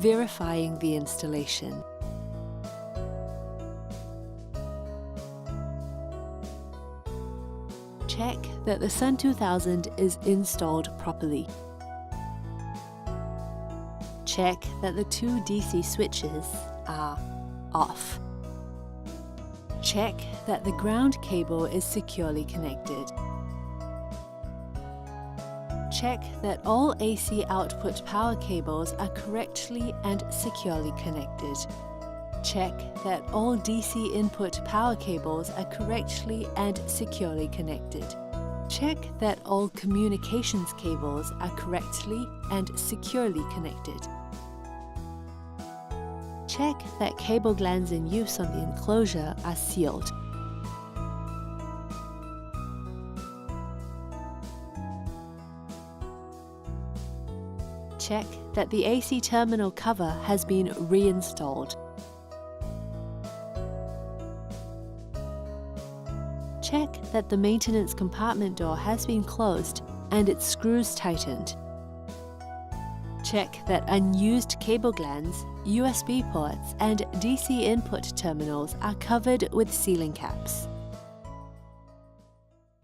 verifying the installation. Check that the SUN2000 is installed properly. Check that the two DC switches are off. Check that the ground cable is securely connected. Check that all AC output power cables are correctly and securely connected. Check that all DC input power cables are correctly and securely connected. Check that all communications cables are correctly and securely connected. Check that cable glands in use on the enclosure are sealed. Check that the AC terminal cover has been reinstalled. Check that the maintenance compartment door has been closed and its screws tightened. Check that unused cable glands, USB ports, and DC input terminals are covered with sealing caps.